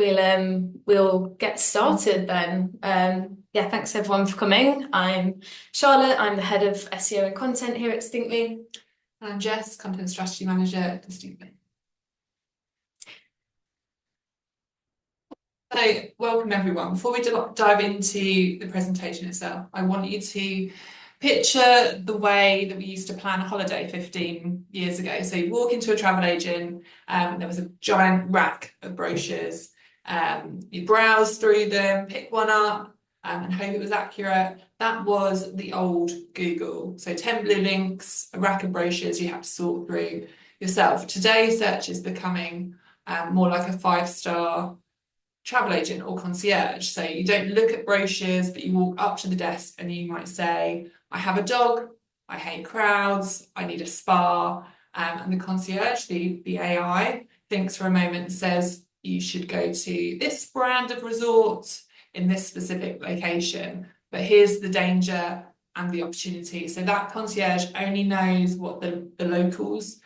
We'll get started then. Yeah, thanks everyone for coming. I'm Charlotte. I'm the head of SEO and content here at Distinctly. And I'm Jess, Content Strategy Manager at Distinctly. So, welcome everyone. Before we dive into the presentation itself, I want you to picture the way that we used to plan a holiday 15 years ago. So you walk into a travel agent, there was a giant rack of brochures. You browse through them, pick one up, and hope it was accurate. That was the old Google. So 10 blue links, a rack of brochures you have to sort through yourself. Today, search is becoming more like a 5-star travel agent or concierge. So you don't look at brochures, but you walk up to the desk and you might say, I have a dog, I hate crowds, I need a spa. And the concierge, the AI, thinks for a moment and says, you should go to this brand of resort in this specific location. But here's the danger and the opportunity. So that concierge only knows what the locals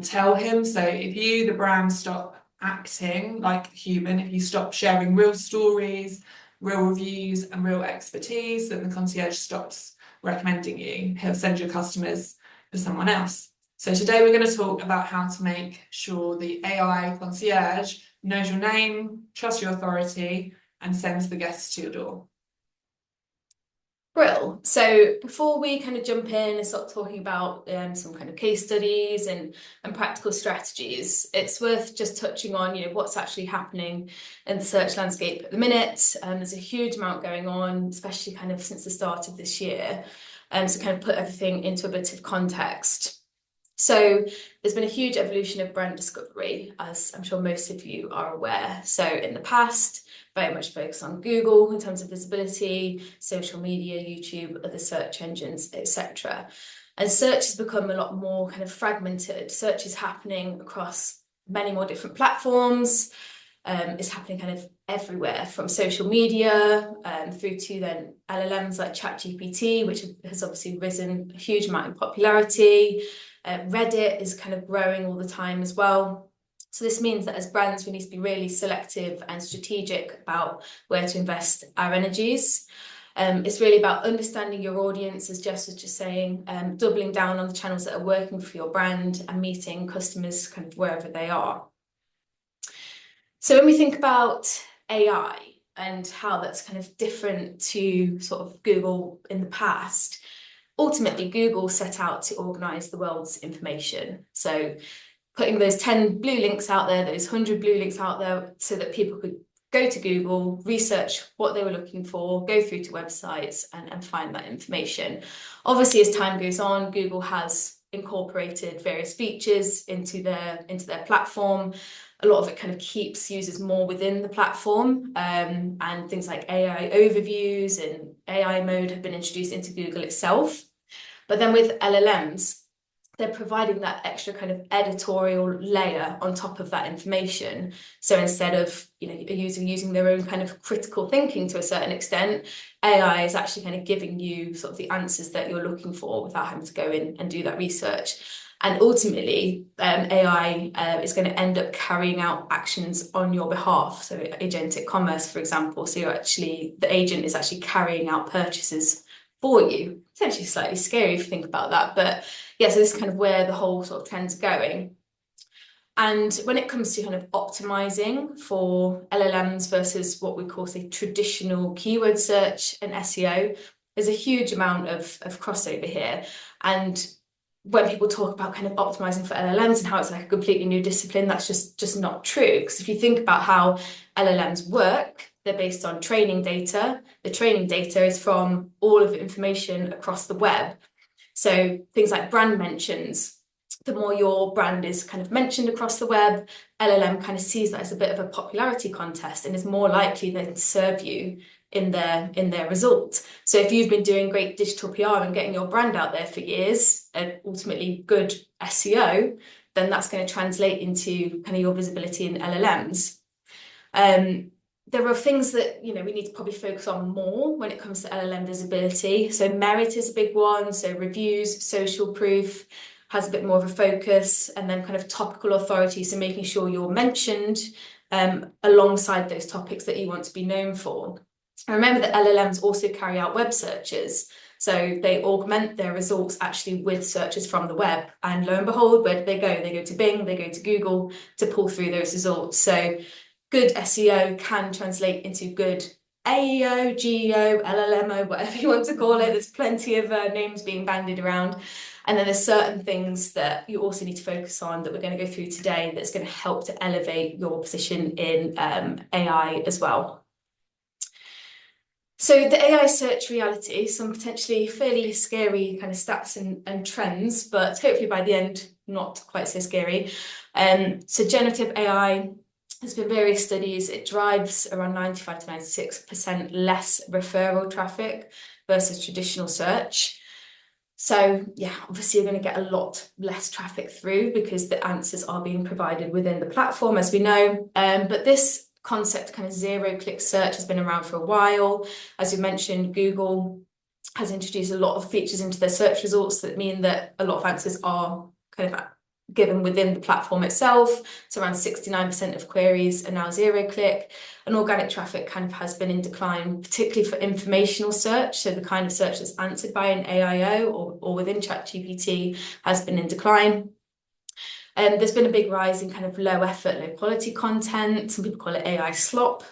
tell him. So if you, the brand, stop acting like a human, if you stop sharing real stories, real reviews, and real expertise, then the concierge stops recommending you. He'll send your customers for someone else. So today we're going to talk about how to make sure the AI concierge knows your name, trusts your authority, and sends the guests to your door. Brill. So before we kind of jump in and start talking about some kind of case studies and practical strategies, it's worth just touching on, what's actually happening in the search landscape at the minute. There's a huge amount going on, especially kind of since the start of this year. So kind of put everything into a bit of context. So there's been a huge evolution of brand discovery, as I'm sure most of you are aware. So in the past, very much focused on Google in terms of visibility, social media, YouTube, other search engines, etc. And search has become a lot more kind of fragmented. Search is happening across many more different platforms. It's happening kind of everywhere, from social media through to then LLMs like ChatGPT, which has obviously risen a huge amount in popularity. Reddit is kind of growing all the time as well. So this means that as brands, we need to be really selective and strategic about where to invest our energies. It's really about understanding your audience, as Jess was just saying, doubling down on the channels that are working for your brand and meeting customers kind of wherever they are. So when we think about AI and how that's kind of different to sort of Google in the past, ultimately Google set out to organize the world's information. So putting those 10 blue links out there, those 100 blue links out there, so that people could go to Google, research what they were looking for, go through to websites and find that information. Obviously, as time goes on, Google has incorporated various features into their platform. A lot of it kind of keeps users more within the platform, and things like AI overviews and AI mode have been introduced into Google itself. But then with LLMs, they're providing that extra kind of editorial layer on top of that information. So instead of a user using their own kind of critical thinking to a certain extent, AI is actually kind of giving you sort of the answers that you're looking for without having to go in and do that research. And ultimately, AI is going to end up carrying out actions on your behalf. So agentic commerce, for example. So the agent is actually carrying out purchases for you. Potentially slightly scary if you think about that, but yeah, so this is kind of where the whole sort of trend's going. And when it comes to kind of optimizing for LLMs versus what we call, say, traditional keyword search and SEO, there's a huge amount of crossover here. And when people talk about kind of optimizing for LLMs and how it's like a completely new discipline, that's just not true. Because if you think about how LLMs work, they're based on training data. The training data is from all of the information across the web. So things like brand mentions, the more your brand is kind of mentioned across the web, LLM kind of sees that as a bit of a popularity contest and is more likely than to serve you in their result. So if you've been doing great digital PR and getting your brand out there for years, and ultimately good SEO, then that's going to translate into kind of your visibility in LLMs. There are things that we need to probably focus on more when it comes to LLM visibility. So merit is a big one. So reviews, social proof has a bit more of a focus, and then kind of topical authority. So making sure you're mentioned alongside those topics that you want to be known for. And remember that LLMs also carry out web searches. So they augment their results actually with searches from the web. And lo and behold, where do they go? They go to Bing, they go to Google to pull through those results. So good SEO can translate into good AEO, GEO, LLMO, whatever you want to call it. There's plenty of names being bandied around. And then there's certain things that you also need to focus on that we're going to go through today that's going to help to elevate your position in AI as well. So the AI search reality, some potentially fairly scary kind of stats and trends, but hopefully by the end, not quite so scary. So generative AI, there's been various studies, it drives around 95 to 96% less referral traffic versus traditional search. So yeah, obviously you're going to get a lot less traffic through because the answers are being provided within the platform, as we know. But this concept, kind of zero-click search, has been around for a while. As you mentioned, Google has introduced a lot of features into their search results that mean that a lot of answers are kind of given within the platform itself. So around 69% of queries are now zero-click, and organic traffic kind of has been in decline, particularly for informational search. So the kind of search that's answered by an AIO or within ChatGPT has been in decline. There's been a big rise in kind of low effort, low quality content. Some people call it AI slop.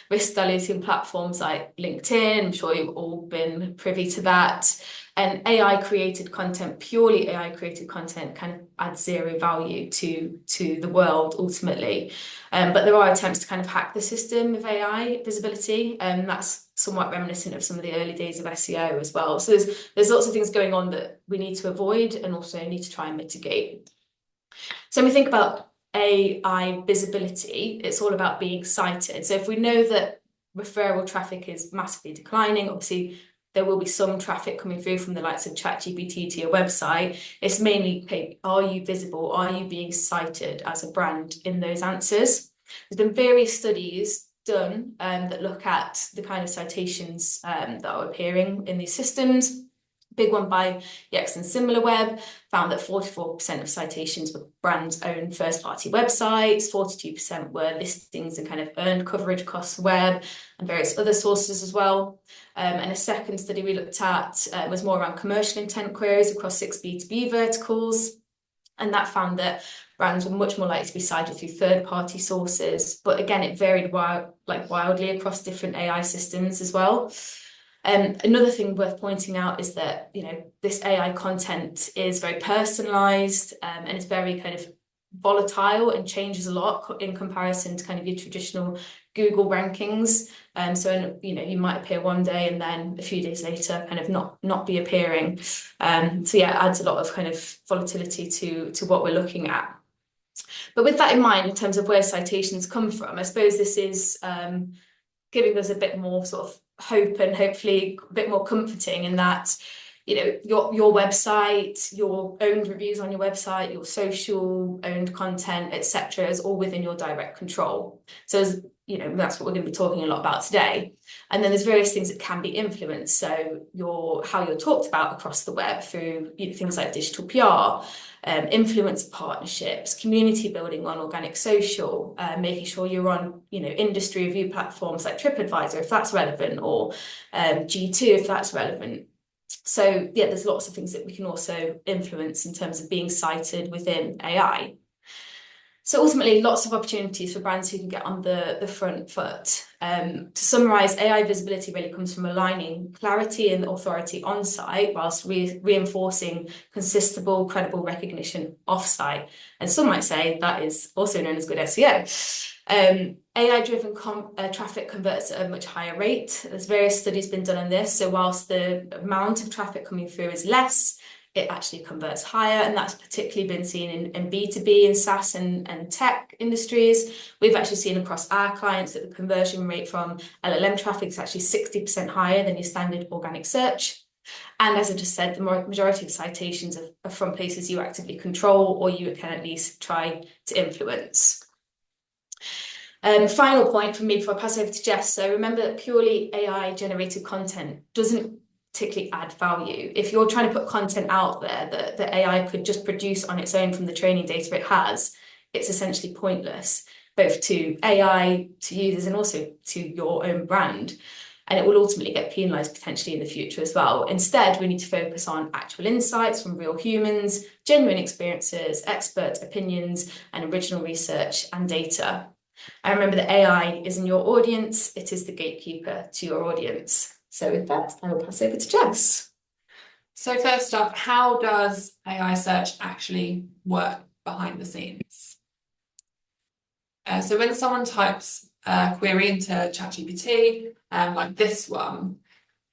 Risk diluting platforms like LinkedIn. I'm sure you've all been privy to that. And AI created content, purely AI created content, kind of adds zero value to the world ultimately. But there are attempts to kind of hack the system of AI visibility, and that's somewhat reminiscent of some of the early days of SEO as well. So there's lots of things going on that we need to avoid and also need to try and mitigate. So when we think about AI visibility, it's all about being cited. So if we know that referral traffic is massively declining, obviously there will be some traffic coming through from the likes of ChatGPT to your website. It's mainly, okay, are you visible? Are you being cited as a brand in those answers? There's been various studies done that look at the kind of citations that are appearing in these systems. Big one by Yext and SimilarWeb found that 44% of citations were brands' own first-party websites, 42% were listings and kind of earned coverage across the web, and various other sources as well. And a second study we looked at was more around commercial intent queries across 6 B2B verticals, and that found that brands were much more likely to be cited through third-party sources. But again, it varied wildly across different AI systems as well. Another thing worth pointing out is that, you know, this AI content is very personalized and it's very kind of volatile and changes a lot in comparison to kind of your traditional Google rankings. So, you know, you might appear one day and then a few days later kind of not be appearing. So yeah, it adds a lot of kind of volatility to what we're looking at. But with that in mind, in terms of where citations come from, I suppose this is giving us a bit more sort of hope and hopefully a bit more comforting in that, you know, your website, your owned reviews on your website, your social owned content, etc., is all within your direct control. So, you know, that's what we're going to be talking a lot about today. And then there's various things that can be influenced. So how you're talked about across the web through, you know, things like digital PR, influencer partnerships, community building on organic social, making sure you're on, you know, industry review platforms like TripAdvisor if that's relevant, or G2 if that's relevant. So yeah, there's lots of things that we can also influence in terms of being cited within AI. So ultimately, lots of opportunities for brands who can get on the front foot. To summarise, AI visibility really comes from aligning clarity and authority on-site whilst reinforcing consistent, credible recognition off-site. And some might say that is also known as good SEO. AI-driven traffic converts at a much higher rate. There's various studies been done on this. So whilst the amount of traffic coming through is less, it actually converts higher, and that's particularly been seen in B2B and SaaS and tech industries. We've actually seen across our clients that the conversion rate from LLM traffic is actually 60% higher than your standard organic search. And as I just said, the majority of citations are from places you actively control or you can at least try to influence. Final point from me before I pass over to Jess. So remember that purely AI generated content doesn't particularly add value. If you're trying to put content out there that AI could just produce on its own from the training data it has, it's essentially pointless. both to AI, to users, and also to your own brand. And it will ultimately get penalised potentially in the future as well. Instead, we need to focus on actual insights from real humans, genuine experiences, expert opinions, and original research and data. I remember that AI isn't your audience, it is the gatekeeper to your audience. So with that, I will pass over to Jess. So first up, how does AI search actually work behind the scenes? So when someone types a query into ChatGPT, like this one,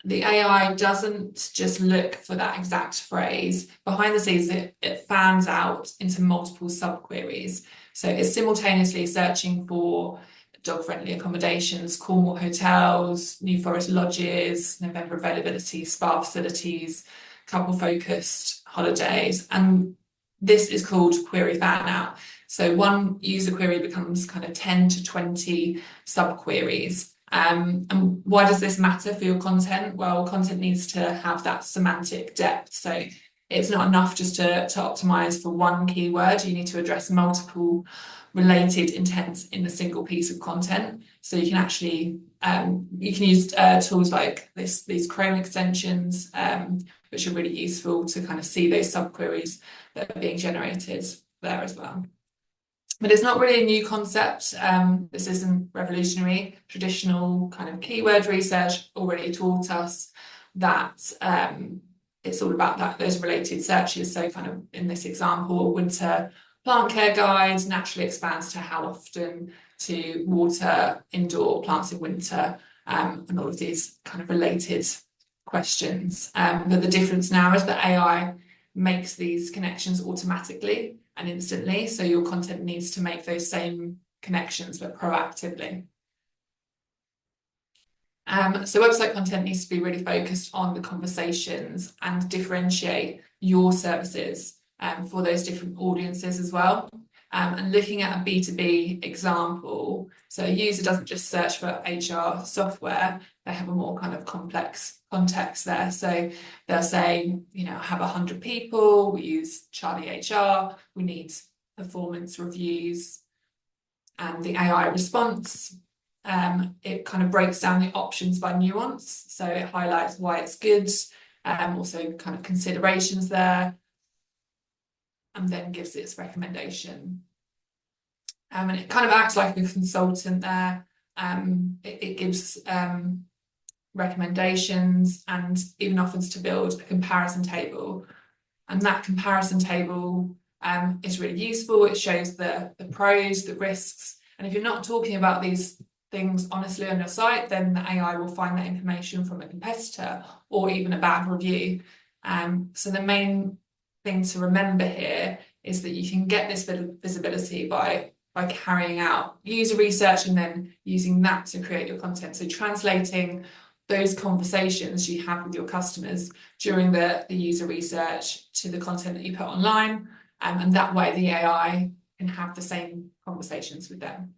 the AI doesn't just look for that exact phrase. Behind the scenes, it fans out into multiple sub-queries. So it's simultaneously searching for dog-friendly accommodations, Cornwall hotels, New Forest lodges, November availability, spa facilities, couple-focused holidays. And this is called query fan out. So one user query becomes kind of 10 to 20 sub-queries. And why does this matter for your content? Well, content needs to have that semantic depth. So it's not enough just to optimize for one keyword. You need to address multiple related intents in a single piece of content. So you can actually you can use tools like these Chrome extensions, which are really useful to kind of see those sub-queries that are being generated there as well. But it's not really a new concept. This isn't revolutionary. Traditional kind of keyword research already taught us that it's all about those related searches. So kind of in this example, winter plant care guide naturally expands to how often to water indoor plants in winter, and all of these kind of related questions. But the difference now is that AI makes these connections automatically and instantly, so your content needs to make those same connections but proactively. So website content needs to be really focused on the conversations and differentiate your services for those different audiences as well. And looking at a B2B example, so a user doesn't just search for HR software, they have a more kind of complex context there. So they'll say, you know, I have 100 people, we use Charlie HR, we need performance reviews, and the AI response, it kind of breaks down the options by nuance. So it highlights why it's good, also kind of considerations there, and then gives its recommendation. And it kind of acts like a consultant there. It gives recommendations and even offers to build a comparison table. And that comparison table is really useful. It shows the pros, the risks. And if you're not talking about these things honestly on your site, then the AI will find that information from a competitor or even a bad review. So the main thing to remember here is that you can get this bit of visibility by carrying out user research and then using that to create your content. So translating those conversations you have with your customers during the user research to the content that you put online, and that way the AI can have the same conversations with them.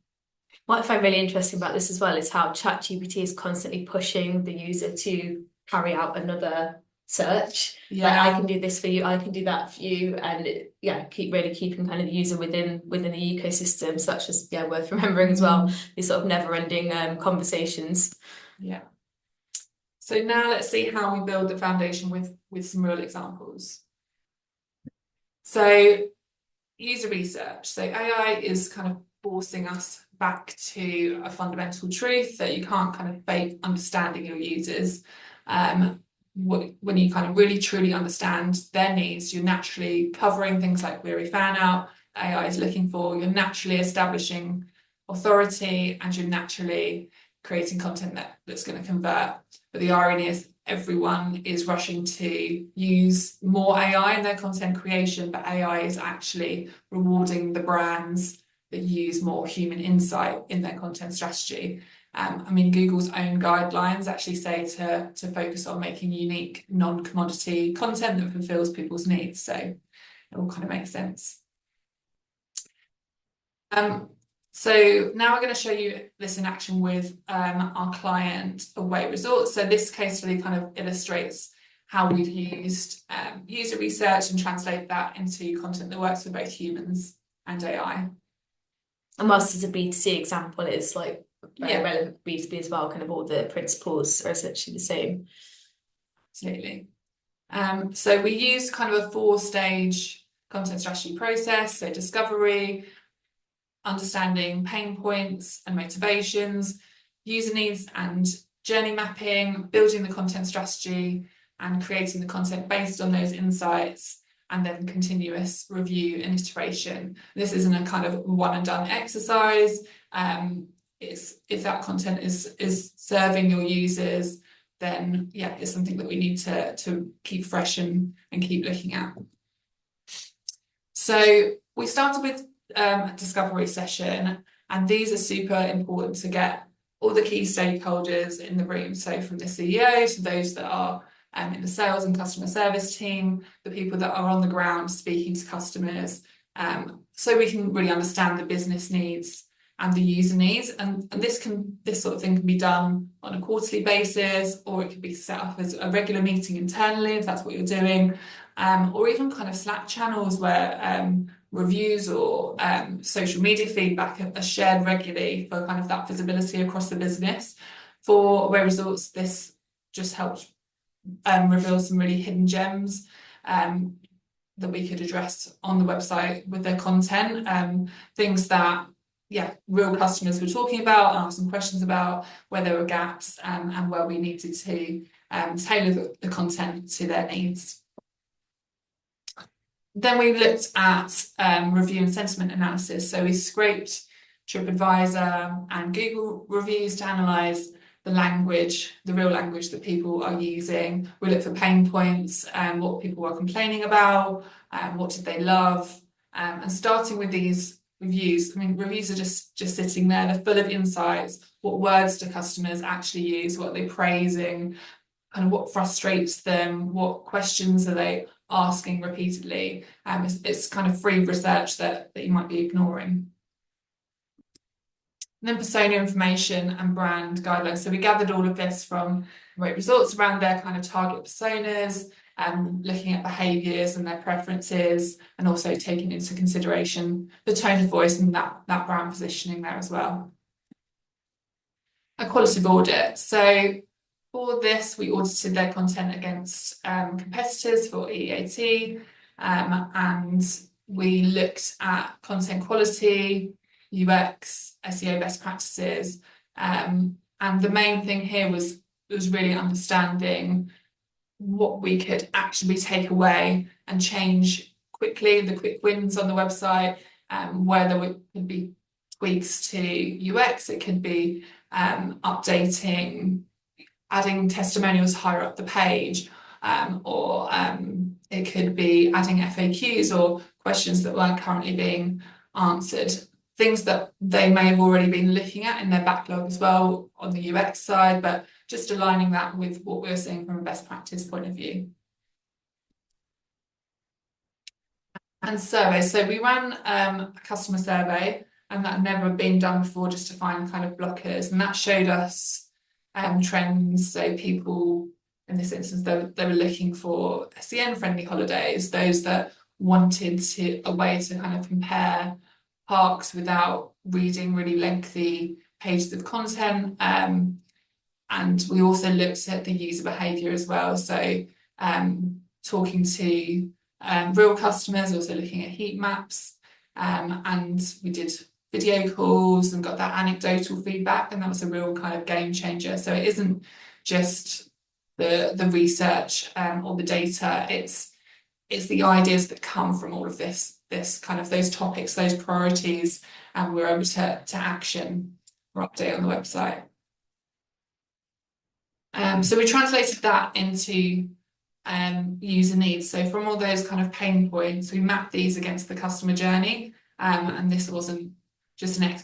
What I find really interesting about this as well is how ChatGPT is constantly pushing the user to carry out another search. Yeah, like, I can do this for you, I can do that for you, and keeping kind of the user within the ecosystem. So that's just worth remembering as well. These sort of never-ending conversations. Yeah. So now let's see how we build the foundation with some real examples. So user research. So AI is kind of forcing us back to a fundamental truth that you can't kind of fake understanding your users. When you kind of really truly understand their needs, you're naturally covering things like query fan out, AI is looking for, you're naturally establishing authority, and you're naturally creating content that's going to convert. But the irony is everyone is rushing to use more AI in their content creation, but AI is actually rewarding the brands that use more human insight in their content strategy. I mean, Google's own guidelines actually say to focus on making unique, non-commodity content that fulfills people's needs. So it all kind of makes sense. So now we're going to show you this in action with our client Away Resorts. So this case study kind of illustrates how we've used user research and translate that into content that works for both humans and AI. And whilst it's a B2C example, it's like very Yeah, relevant for B2B as well. Kind of all the principles are essentially the same. absolutely. So we use kind of a 4-stage content strategy process. So discovery, understanding pain points and motivations, user needs and journey mapping, building the content strategy and creating the content based on those insights, and then continuous review and iteration. This isn't a kind of one and done exercise. It's, if that content is serving your users, then yeah, it's something that we need to keep fresh and keep looking at. So we started with a discovery session, and these are super important to get all the key stakeholders in the room. So from the CEO to those that are in the sales and customer service team, the people that are on the ground speaking to customers, so we can really understand the business needs and the user needs. And this sort of thing can be done on a quarterly basis, or it could be set up as a regular meeting internally if that's what you're doing, or even kind of Slack channels where reviews or social media feedback are shared regularly for kind of that visibility across the business. For Away Results, this just helped reveal some really hidden gems that we could address on the website with their content, things that real customers were talking about and asked some questions about, where there were gaps, and where we needed to tailor the content to their needs. Then we looked at review and sentiment analysis. So we scraped TripAdvisor and Google reviews to analyse the language, the real language that people are using. We looked for pain points and what people were complaining about, what did they love, and starting with these reviews. I mean, reviews are just sitting there. They're full of insights. What words do customers actually use? What are they praising? Kind of what frustrates them? What questions are they asking repeatedly? It's kind of free research that you might be ignoring. And then persona information and brand guidelines. So we gathered all of this from Great Results around their kind of target personas, looking at behaviours and their preferences, and also taking into consideration the tone of voice and that brand positioning there as well. A qualitative audit. So for this, we audited their content against competitors for EAT, and we looked at content quality, UX, SEO best practices, and the main thing here was really understanding what we could actually take away and change quickly, the quick wins on the website, where there could be tweaks to UX. It could be updating, adding testimonials higher up the page, or it could be adding FAQs or questions that weren't currently being answered, things that they may have already been looking at in their backlog as well on the UX side, but just aligning that with what we're seeing from a best practice point of view. And surveys. So we ran a customer survey, and that had never been done before, just to find kind of blockers, and that showed us trends. So people, in this instance, they were looking for SEN-friendly holidays, those that wanted a way to kind of compare parks without reading really lengthy pages of content. And we also looked at the user behaviour as well. So talking to real customers, also looking at heat maps, and we did video calls and got that anecdotal feedback, and that was a real kind of game changer. So it isn't just the research or the data, it's the ideas that come from all of this kind of those topics, those priorities, and we're able to action or update on the website. So we translated that into user needs. So from all those kind of pain points, we mapped these against the customer journey, and this wasn't just an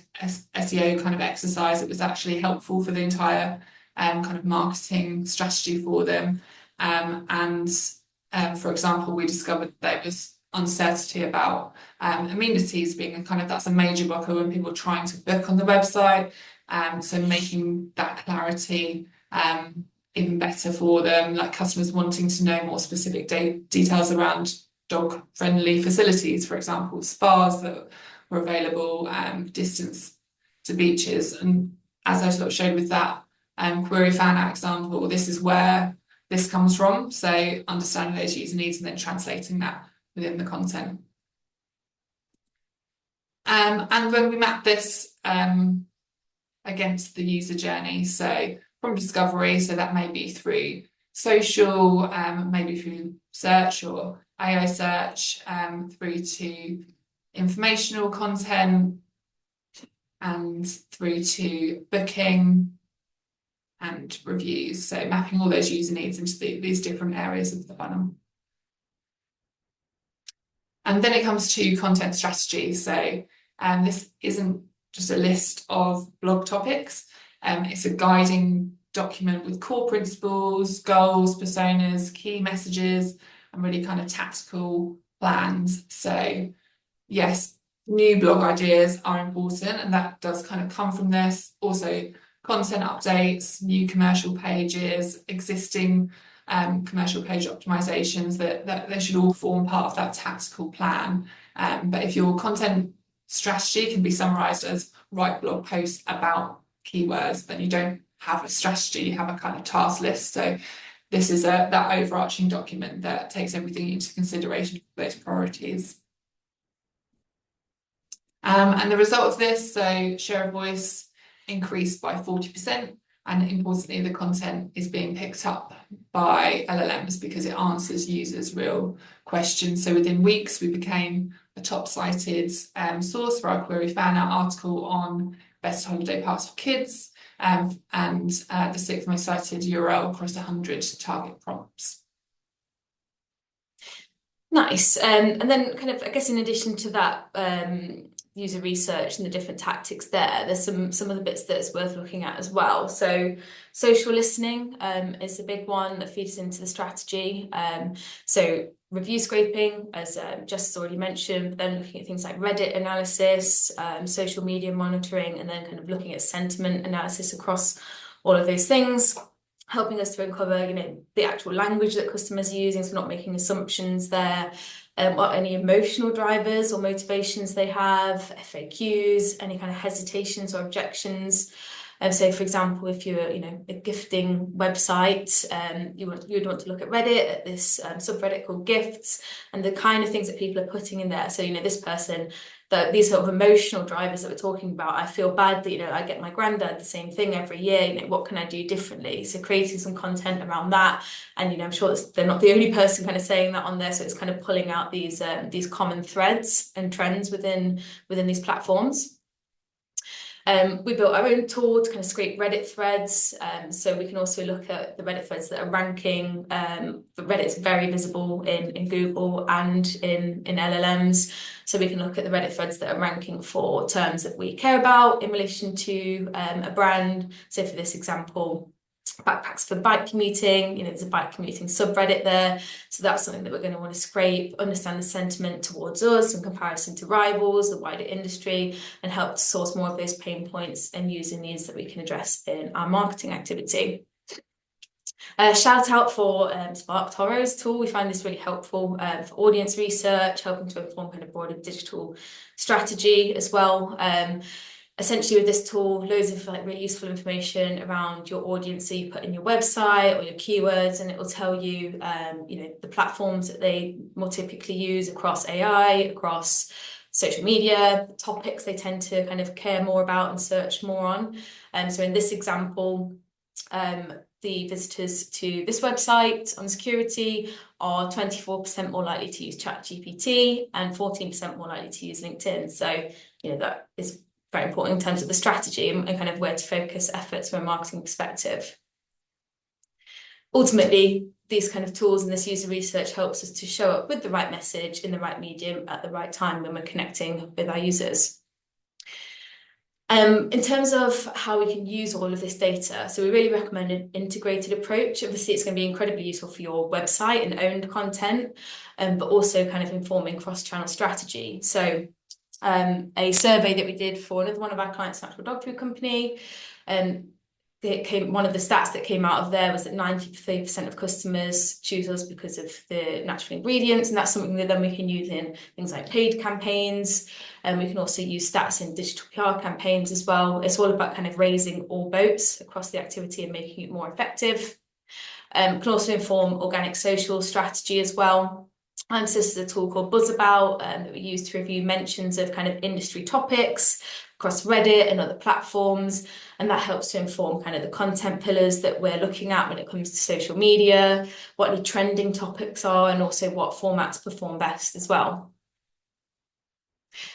SEO kind of exercise. It was actually helpful for the entire kind of marketing strategy for them. For example, we discovered there was uncertainty about amenities being that's a major blocker when people are trying to book on the website. So making that clarity even better for them, like customers wanting to know more specific details around dog-friendly facilities, for example, spas that were available, distance to beaches. And as I sort of showed with that query fan out example, this is where this comes from. So understanding those user needs and then translating that within the content. And when we map this against the user journey, so from discovery, so that may be through social, maybe through search or AI search, through to informational content, and through to booking and reviews. So mapping all those user needs into these different areas of the funnel. And then it comes to content strategy. So this isn't just a list of blog topics. It's a guiding document with core principles, goals, personas, key messages, and really kind of tactical plans. So yes, new blog ideas are important, and that does kind of come from this. Also, content updates, new commercial pages, existing commercial page optimizations, that they should all form part of that tactical plan. But if your content strategy can be summarized as write blog posts about keywords, then you don't have a strategy, you have a kind of task list. So this is that overarching document that takes everything into consideration for those priorities. And the result of this, so share of voice increased by 40%, and importantly, the content is being picked up by LLMs because it answers users' real questions. So within weeks, we became a top cited source for our query fan out article on best holiday parks for kids, and the sixth most cited URL across 100 target prompts. Nice. And then kind of, I guess in addition to that, user research and the different tactics there's some of the bits that's worth looking at as well. So social listening is a big one that feeds into the strategy. So review scraping, as Jess has already mentioned, but then looking at things like Reddit analysis, social media monitoring, and then kind of looking at sentiment analysis across all of those things, helping us to uncover, the actual language that customers are using, so not making assumptions there. What any emotional drivers or motivations they have, FAQs, any kind of hesitations or objections. So, for example, if you're, a gifting website, you would want to look at Reddit, at this subreddit called Gifts, and the kind of things that people are putting in there. So, this person, these sort of emotional drivers that we're talking about, I feel bad that, I get my granddad the same thing every year, what can I do differently? So creating some content around that. And, I'm sure they're not the only person kind of saying that on there. So it's kind of pulling out these common threads and trends within these platforms. We built our own tool to kind of scrape Reddit threads, so we can also look at the Reddit threads that are ranking. But Reddit's very visible in Google and in LLMs, so we can look at the Reddit threads that are ranking for terms that we care about in relation to a brand. So for this example, backpacks for bike commuting, there's a bike commuting subreddit there, so that's something that we're going to want to scrape, understand the sentiment towards us in comparison to rivals, the wider industry, and help to source more of those pain points and user needs that we can address in our marketing activity. Shout out for Spark Toro's tool. We find this really helpful for audience research, helping to inform kind of broader digital strategy as well. Essentially, with this tool, loads of really useful information around your audience. So you put in your website or your keywords, and it will tell you, the platforms that they more typically use across AI, across social media, the topics they tend to kind of care more about and search more on. So in this example, the visitors to this website on security are 24% more likely to use ChatGPT and 14% more likely to use LinkedIn. So, that is very important in terms of the strategy and kind of where to focus efforts from a marketing perspective. Ultimately, these kind of tools and this user research helps us to show up with the right message in the right medium at the right time when we're connecting with our users. In terms of how we can use all of this data, so we really recommend an integrated approach. Obviously, it's going to be incredibly useful for your website and owned content, but also kind of informing cross-channel strategy. So a survey that we did for another one of our clients, Natural Dog Food Company, one of the stats that came out of there was that 93% of customers choose us because of the natural ingredients, and that's something that then we can use in things like paid campaigns, and we can also use stats in digital PR campaigns as well. It's all about kind of raising all boats across the activity and making it more effective. Can also inform organic social strategy as well. And so this is a tool called Buzzabout that we use to review mentions of kind of industry topics across Reddit and other platforms. And that helps to inform kind of the content pillars that we're looking at when it comes to social media, what any trending topics are, and also what formats perform best as well.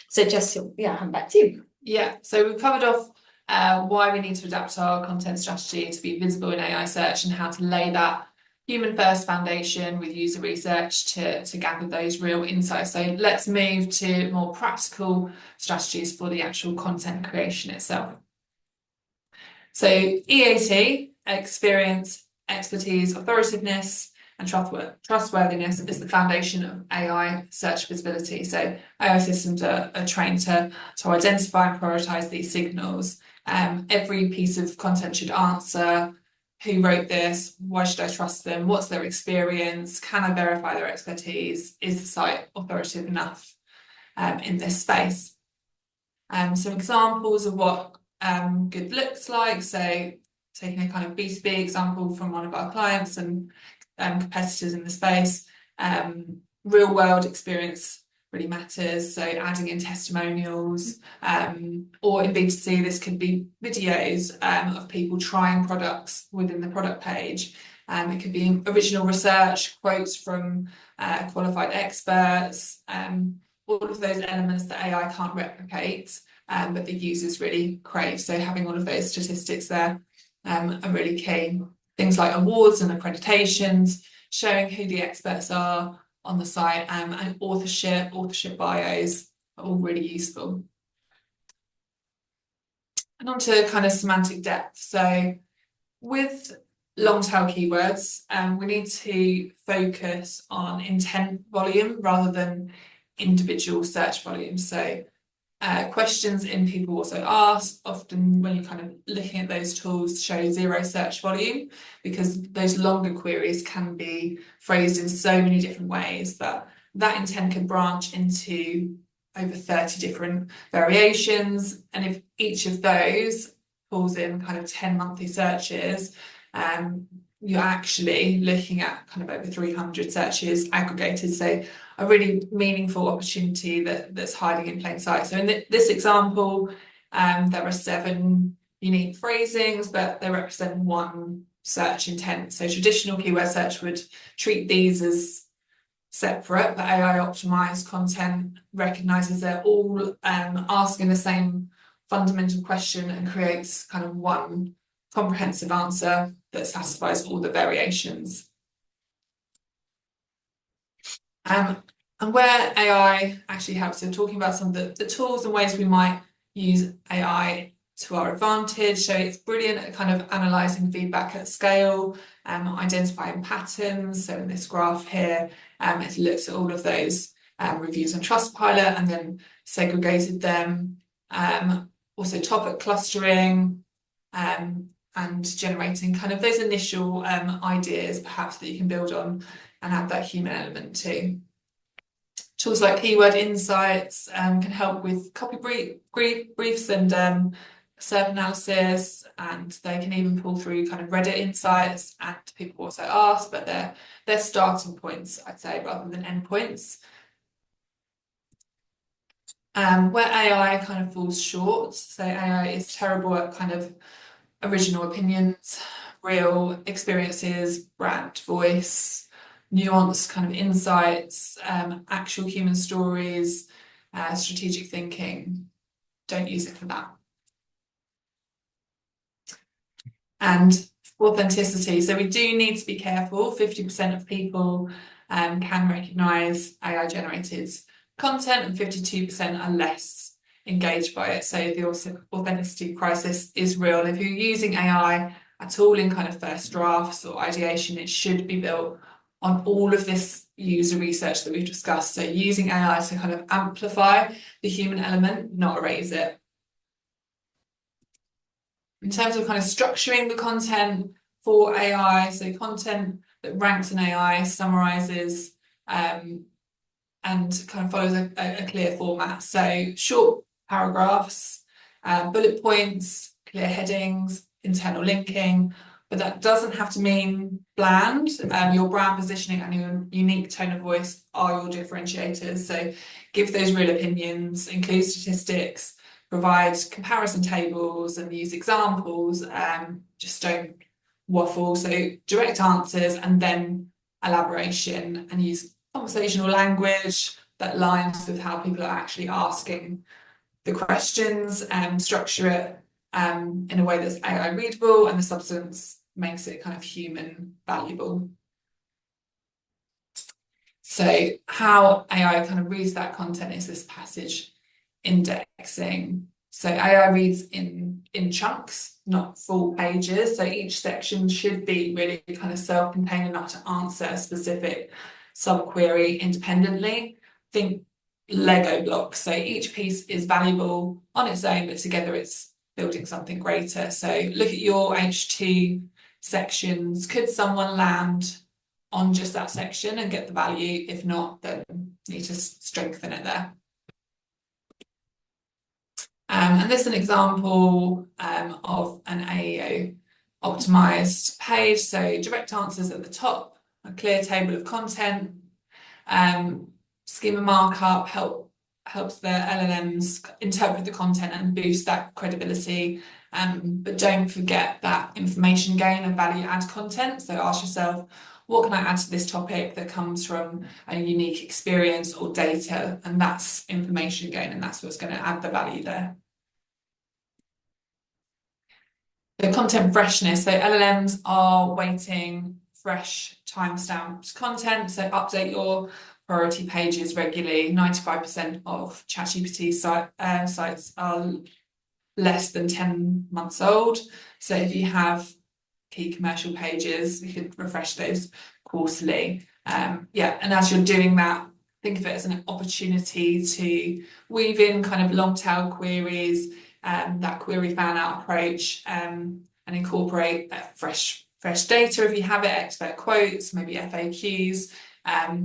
So Jess, yeah, hand back to you. Yeah, so we've covered off why we need to adapt our content strategy to be visible in AI search and how to lay that human first foundation with user research to gather those real insights. So let's move to more practical strategies for the actual content creation itself. So EAT, experience, expertise, authoritativeness, and trustworthiness is the foundation of AI search visibility. So AI systems are trained to identify and prioritize these signals. Every piece of content should answer: who wrote this? Why should I trust them? What's their experience? Can I verify their expertise? Is the site authoritative enough in this space? Some examples of what good looks like. So taking a kind of B2B example from one of our clients and competitors in the space, real world experience really matters. So adding in testimonials, or in B2C, this could be videos of people trying products within the product page. It could be original research, quotes from qualified experts, all of those elements that AI can't replicate, but the users really crave. So having all of those statistics there are really key. Things like awards and accreditations, showing who the experts are on the site, and authorship bios are all really useful. And on to kind of semantic depth. So with long tail keywords, we need to focus on intent volume rather than individual search volume. So questions in people also ask, often when you're kind of looking at those tools, show zero search volume, because those longer queries can be phrased in so many different ways, but that intent can branch into over 30 different variations. And if each of those pulls in kind of 10 monthly searches, you're actually looking at kind of over 300 searches aggregated. So a really meaningful opportunity that's hiding in plain sight. So in this example, there are 7 unique phrasings, but they represent one search intent. So traditional keyword search would treat these as separate, but AI optimized content recognizes they're all asking the same fundamental question and creates kind of one comprehensive answer that satisfies all the variations. And where AI actually helps, so talking about some of the tools and ways we might use AI to our advantage. So it's brilliant at kind of analysing feedback at scale, identifying patterns. So in this graph here, it looks at all of those reviews on Trustpilot and then segregated them. Also topic clustering, and generating kind of those initial ideas perhaps that you can build on and add that human element to. Tools like keyword insights can help with copy briefs and SERP analysis, and they can even pull through kind of Reddit insights, and people also ask, but they're starting points, I'd say, rather than endpoints. Where AI kind of falls short, so AI is terrible at kind of original opinions, real experiences, brand voice, nuanced kind of insights, actual human stories, strategic thinking. Don't use it for that. And authenticity. So we do need to be careful. 50% of people can recognise AI generated content and 52% are less engaged by it. So the authenticity crisis is real. If you're using AI at all in kind of first drafts or ideation, it should be built on all of this user research that we've discussed. So using AI to kind of amplify the human element, not erase it. In terms of kind of structuring the content for AI, so content that ranks in AI, summarizes, and kind of follows a clear format. So short paragraphs, bullet points, clear headings, internal linking, but that doesn't have to mean bland. Your brand positioning and your unique tone of voice are your differentiators. So give those real opinions, include statistics, provide comparison tables and use examples. Just don't waffle. So direct answers and then elaboration, and use conversational language that aligns with how people are actually asking the questions, and structure it in a way that's AI readable, and the substance makes it kind of human valuable. So how AI kind of reads that content is this passage indexing. So AI reads in chunks, not full pages. So each section should be really kind of self-contained enough to answer a specific subquery independently. Think Lego blocks. So each piece is valuable on its own, but together it's building something greater. So look at your H2 sections. Could someone land on just that section and get the value? If not, then you need to strengthen it there. And this is an example of an AEO optimized page. So direct answers at the top, a clear table of content, schema markup helps the LLMs interpret the content and boost that credibility. But don't forget that information gain and value add content. So ask yourself, what can I add to this topic that comes from a unique experience or data? And that's information gain, and that's what's going to add the value there. The content freshness. So LLMs are weighting fresh timestamped content. So update your priority pages regularly. 95% of ChatGPT sites are less than 10 months old. So if you have key commercial pages, you could refresh those quarterly. And as you're doing that, think of it as an opportunity to weave in kind of long tail queries, that query fan out approach, and incorporate fresh data if you have it, expert quotes, maybe FAQs.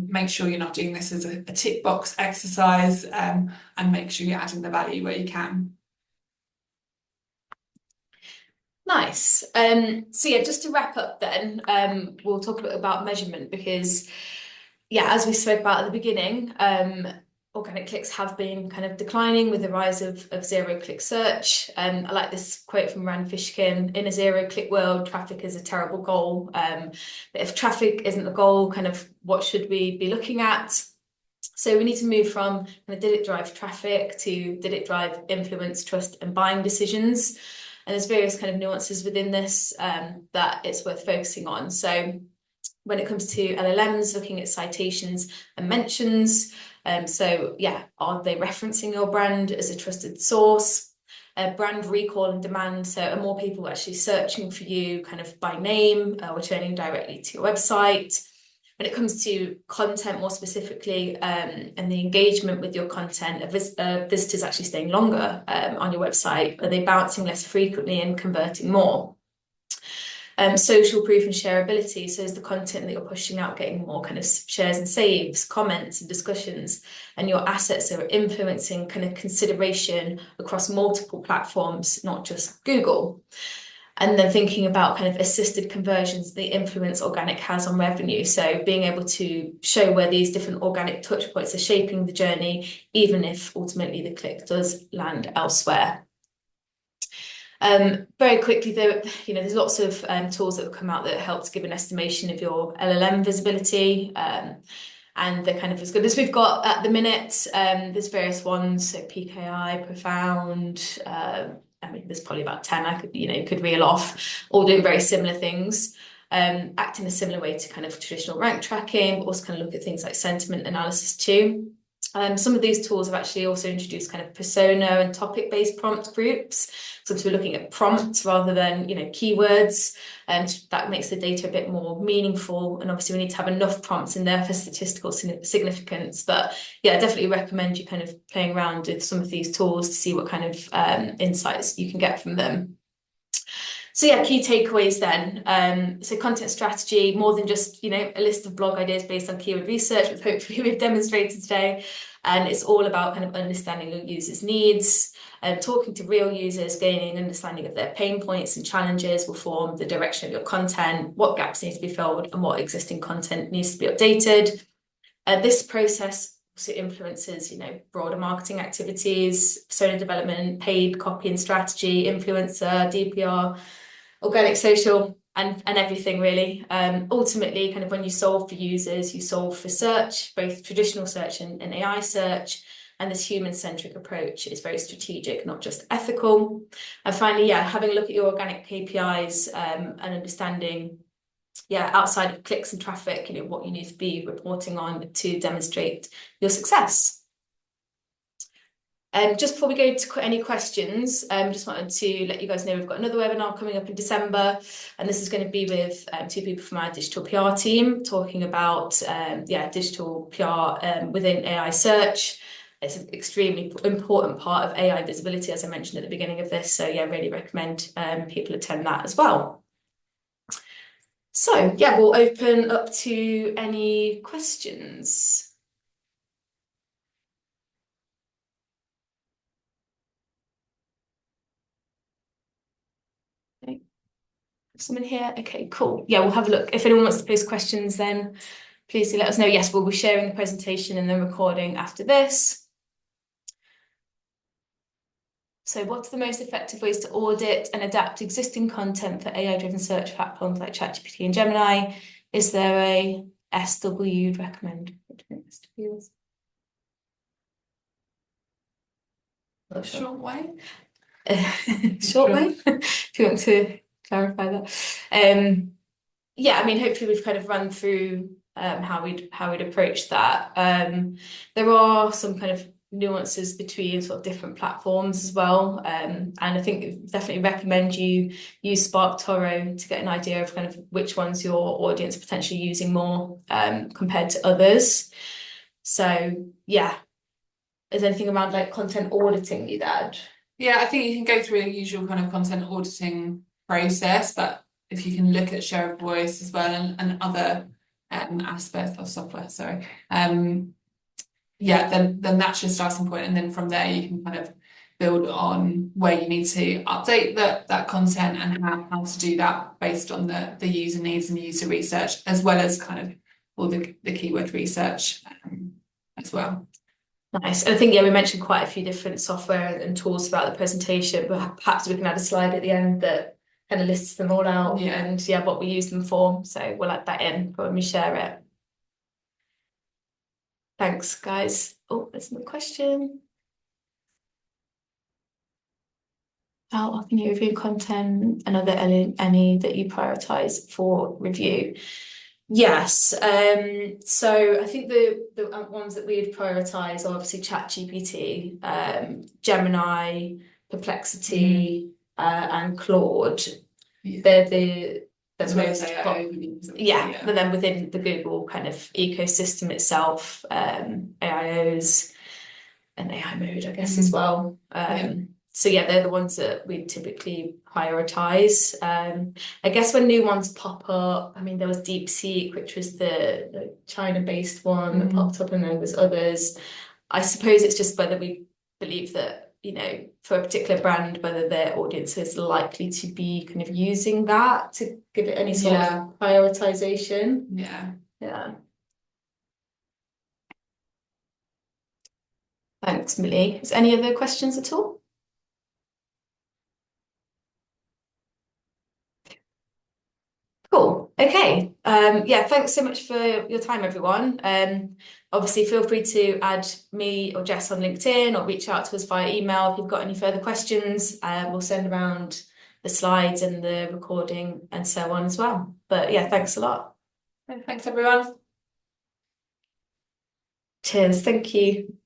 Make sure you're not doing this as a tick box exercise, and make sure you're adding the value where you can. Nice. So yeah, just to wrap up then, we'll talk a bit about measurement, because as we spoke about at the beginning, organic clicks have been kind of declining with the rise of zero-click search. I like this quote from Rand Fishkin: in a zero-click world, traffic is a terrible goal. But if traffic isn't the goal, kind of what should we be looking at? So we need to move from kind of did it drive traffic to did it drive influence, trust, and buying decisions? And there's various kind of nuances within this that it's worth focusing on. So when it comes to LLMs, looking at citations and mentions. Are they referencing your brand as a trusted source? Brand recall and demand. So are more people actually searching for you kind of by name, returning directly to your website? When it comes to content more specifically, and the engagement with your content, are visitors actually staying longer on your website? Are they bouncing less frequently and converting more? Social proof and shareability. So is the content that you're pushing out getting more kind of shares and saves, comments and discussions, and your assets are influencing kind of consideration across multiple platforms, not just Google? And then thinking about kind of assisted conversions, the influence organic has on revenue. So being able to show where these different organic touch points are shaping the journey, even if ultimately the click does land elsewhere. Very quickly though, there's lots of tools that have come out that help to give an estimation of your LLM visibility, and they're kind of as good as we've got at the minute. There's various ones, so PKI, Profound. There's probably about 10 I could reel off, all doing very similar things. Act in a similar way to kind of traditional rank tracking, but also kind of look at things like sentiment analysis too. Some of these tools have actually also introduced kind of persona and topic-based prompt groups. So we're looking at prompts rather than, keywords, and that makes the data a bit more meaningful. And obviously we need to have enough prompts in there for statistical significance. But I definitely recommend you kind of playing around with some of these tools to see what kind of insights you can get from them. So yeah, key takeaways then. So content strategy, more than just, a list of blog ideas based on keyword research, which hopefully we've demonstrated today. And it's all about kind of understanding your users' needs, talking to real users, gaining understanding of their pain points and challenges will form the direction of your content, what gaps need to be filled, and what existing content needs to be updated. This process also influences, broader marketing activities, persona development, paid copy and strategy, influencer, DPR, organic social, and everything really. Ultimately, kind of when you solve for users, you solve for search, both traditional search and AI search. And this human-centric approach is very strategic, not just ethical. And finally, having a look at your organic KPIs and understanding, outside of clicks and traffic, what you need to be reporting on to demonstrate your success. Just before we go to any questions, just wanted to let you guys know we've got another webinar coming up in December, and this is going to be with two people from our digital PR team talking about digital PR within AI search. It's an extremely important part of AI visibility, as I mentioned at the beginning of this. So really recommend people attend that as well. So we'll open up to any questions. Okay. Someone here? Okay, cool. We'll have a look. If anyone wants to post questions, then please do let us know. Yes, we'll be sharing the presentation and the recording after this. So what's the most effective ways to audit and adapt existing content for AI-driven search platforms like ChatGPT and Gemini? Is there a SW you'd recommend? Short way? Short way? If you want to clarify that. Hopefully we've kind of run through how we'd approach that. There are some kind of nuances between sort of different platforms as well. And I think definitely recommend you use SparkToro to get an idea of kind of which ones your audience are potentially using more compared to others. So is anything around like content auditing you'd add? I think you can go through a usual kind of content auditing process, but if you can look at share of voice as well and other aspects of software, then that's your starting point, and then from there you can kind of build on where you need to update that content and how to do that based on the user needs and user research, as well as kind of all the keyword research as well. Nice. And I think, we mentioned quite a few different software and tools throughout the presentation, but perhaps we can add a slide at the end that kind of lists them all out and what we use them for. So we'll add that in for when we share it. Thanks, guys. Oh, there's another question. How often you review content and are there any that you prioritize for review? Yes. So I think the ones that we'd prioritize are obviously ChatGPT, Gemini, Perplexity, and Claude. They're the most but then within the Google kind of ecosystem itself, AIOs and AI mode, I guess, as well. So they're the ones that we typically prioritize. I guess when new ones pop up, there was DeepSeek, which was the China-based one that popped up, and then there's others. I suppose it's just whether we believe that, for a particular brand, whether their audience is likely to be kind of using that to give it any sort of prioritization. Yeah. Thanks, Millie. Is any other questions at all? Cool. Okay. Thanks so much for your time, everyone. Obviously, feel free to add me or Jess on LinkedIn or reach out to us via email if you've got any further questions. We'll send around the slides and the recording and so on as well. But thanks a lot. Thanks, everyone. Cheers. Thank you.